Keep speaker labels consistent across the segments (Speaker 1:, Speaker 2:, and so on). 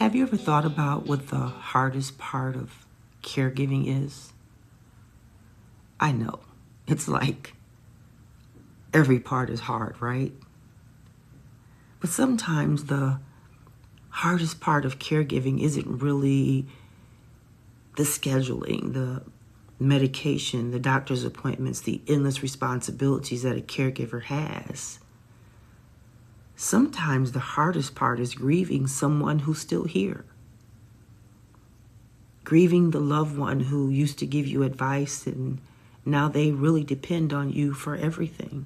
Speaker 1: Have you ever thought about what the hardest part of caregiving is? I know. It's like every part is hard, right? But sometimes the hardest part of caregiving isn't really the scheduling, the medication, the doctor's appointments, the endless responsibilities that a caregiver has. Sometimes the hardest part is grieving someone who's still here. Grieving the loved one who used to give you advice and now they really depend on you for everything.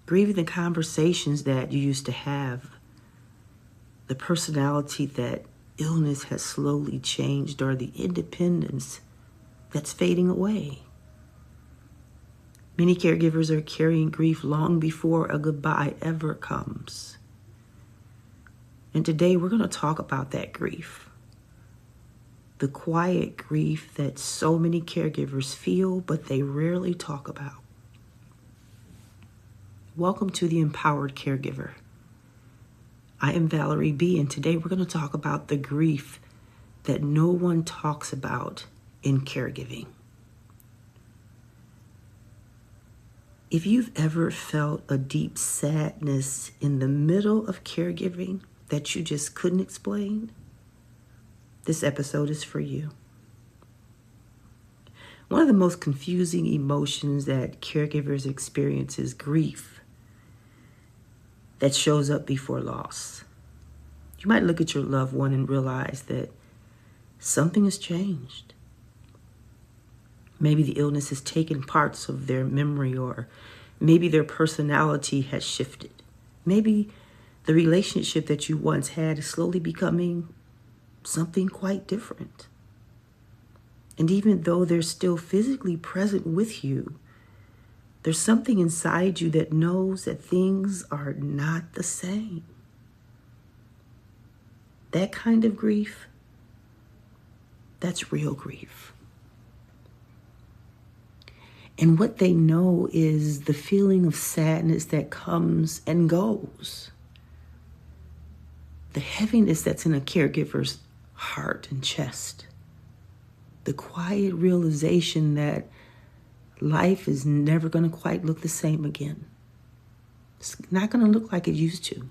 Speaker 1: Grieving the conversations that you used to have, the personality that illness has slowly changed, or the independence that's fading away. Many caregivers are carrying grief long before a goodbye ever comes. And today we're going to talk about that grief. The quiet grief that so many caregivers feel, but they rarely talk about. Welcome to the Empowered Caregiver. I am Valerie B., and today we're going to talk about the grief that no one talks about in caregiving. If you've ever felt a deep sadness in the middle of caregiving that you just couldn't explain, this episode is for you. One of the most confusing emotions that caregivers experience is grief that shows up before loss. You might look at your loved one and realize that something has changed. Maybe the illness has taken parts of their memory, or maybe their personality has shifted. Maybe the relationship that you once had is slowly becoming something quite different. And even though they're still physically present with you, there's something inside you that knows that things are not the same. That kind of grief, that's real grief. And what they know is the feeling of sadness that comes and goes. The heaviness that's in a caregiver's heart and chest. The quiet realization that life is never going to quite look the same again. It's not going to look like it used to.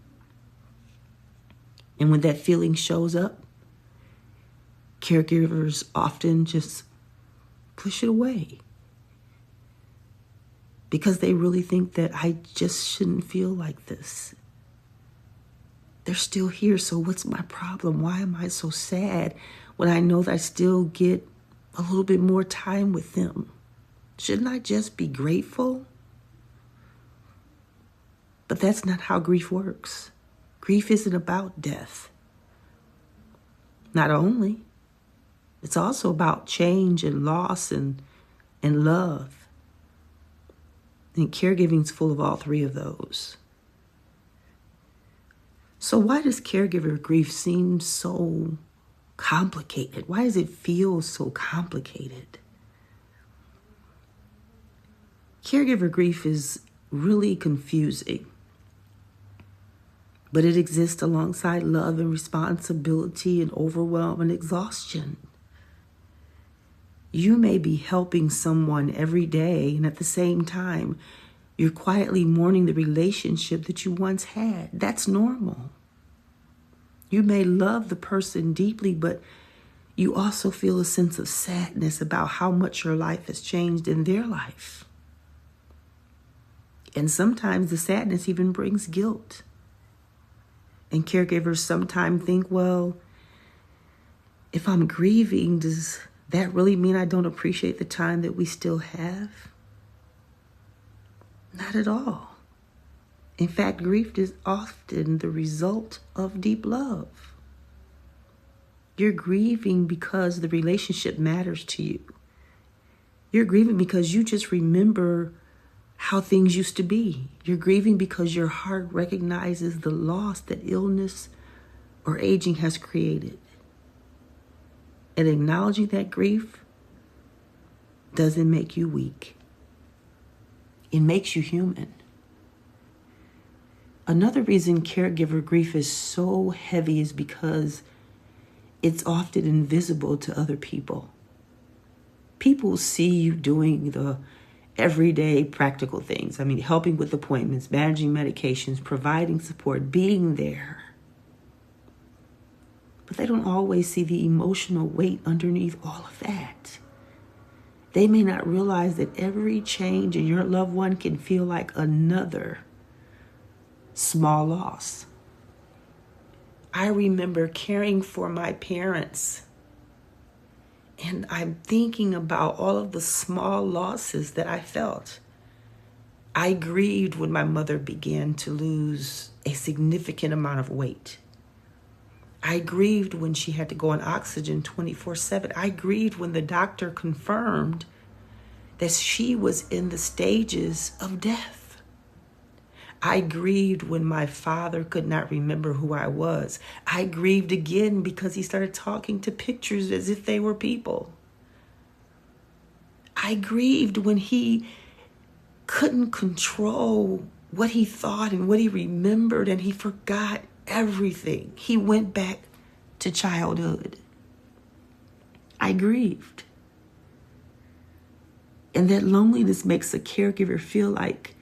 Speaker 1: And when that feeling shows up, caregivers often just push it away. Because they really think that I just shouldn't feel like this. They're still here, so what's my problem? Why am I so sad when I know that I still get a little bit more time with them? Shouldn't I just be grateful? But that's not how grief works. Grief isn't about death. Not only, it's also about change and loss and love. And caregiving is full of all three of those. So why does caregiver grief seem so complicated? Why does it feel so complicated? Caregiver grief is really confusing, but it exists alongside love and responsibility and overwhelm and exhaustion. You may be helping someone every day, and at the same time, you're quietly mourning the relationship that you once had. That's normal. You may love the person deeply, but you also feel a sense of sadness about how much your life has changed in their life. And sometimes the sadness even brings guilt. And caregivers sometimes think, well, if I'm grieving, does that really mean I don't appreciate the time that we still have? Not at all. In fact, grief is often the result of deep love. You're grieving because the relationship matters to you. You're grieving because you just remember how things used to be. You're grieving because your heart recognizes the loss that illness or aging has created. And acknowledging that grief doesn't make you weak. It makes you human. Another reason caregiver grief is so heavy is because it's often invisible to other people. People see you doing the everyday practical things. I mean, helping with appointments, managing medications, providing support, being there. But they don't always see the emotional weight underneath all of that. They may not realize that every change in your loved one can feel like another small loss. I remember caring for my parents, and I'm thinking about all of the small losses that I felt. I grieved when my mother began to lose a significant amount of weight. I grieved when she had to go on oxygen 24/7. I grieved when the doctor confirmed that she was in the stages of death. I grieved when my father could not remember who I was. I grieved again because he started talking to pictures as if they were people. I grieved when he couldn't control what he thought and what he remembered, and he forgot everything. He went back to childhood. I grieved. And that loneliness makes a caregiver feel like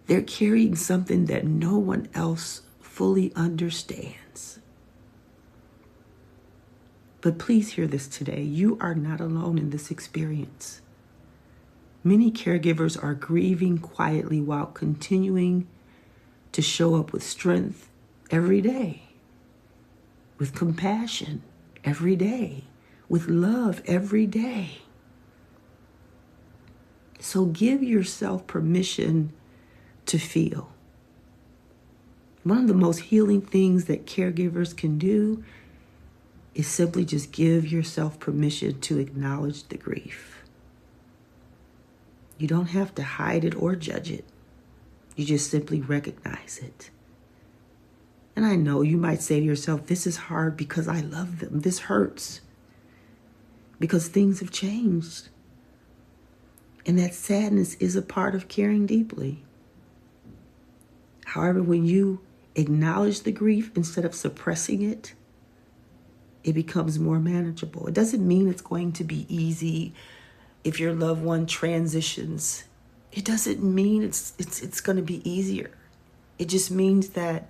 Speaker 1: they're carrying something that no one else fully understands. But please hear this today. You are not alone in this experience. Many caregivers are grieving quietly while continuing to show up with strength every day, with compassion every day, with love every day. So give yourself permission to feel. One of the most healing things that caregivers can do is simply just give yourself permission to acknowledge the grief. You don't have to hide it or judge it. You just simply recognize it. And I know you might say to yourself, this is hard because I love them. This hurts because things have changed. And that sadness is a part of caring deeply. However, when you acknowledge the grief instead of suppressing it, it becomes more manageable. It doesn't mean it's going to be easy if your loved one transitions. It doesn't mean it's going to be easier. It just means that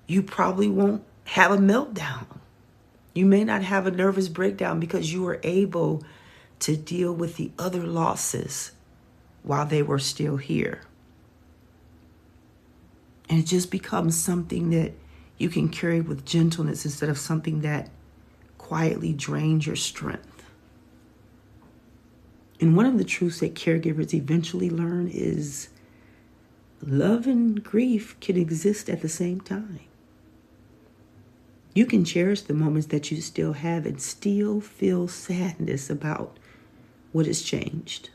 Speaker 1: you probably won't have a meltdown. You may not have a nervous breakdown because you were able to deal with the other losses while they were still here. And it just becomes something that you can carry with gentleness instead of something that quietly drains your strength. And one of the truths that caregivers eventually learn is love and grief can exist at the same time. You can cherish the moments that you still have and still feel sadness about what has changed.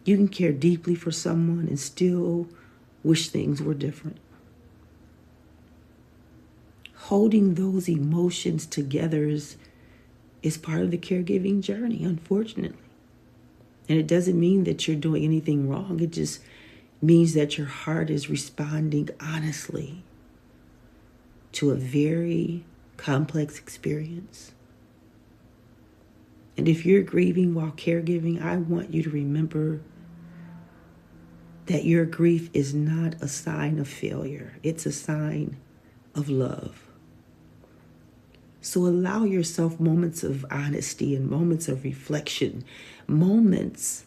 Speaker 1: You can care deeply for someone and still wish things were different. Holding those emotions together is part of the caregiving journey, unfortunately. And it doesn't mean that you're doing anything wrong. It just means that your heart is responding honestly to a very complex experience. And if you're grieving while caregiving, I want you to remember that your grief is not a sign of failure. It's a sign of love. So allow yourself moments of honesty and moments of reflection, moments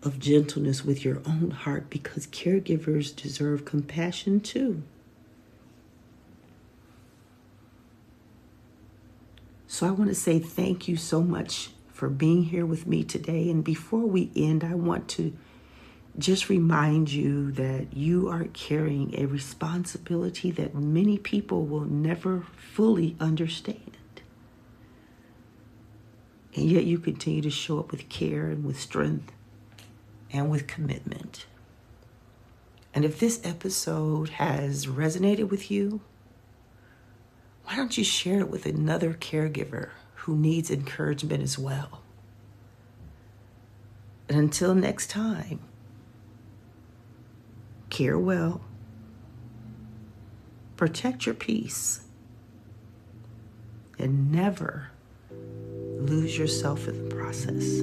Speaker 1: of gentleness with your own heart, because caregivers deserve compassion too. So I want to say thank you so much for being here with me today. And before we end, I want to just remind you that you are carrying a responsibility that many people will never fully understand. And yet you continue to show up with care and with strength and with commitment. And if this episode has resonated with you, why don't you share it with another caregiver who needs encouragement as well? And until next time, care well, Protect your peace. And never lose yourself in the process.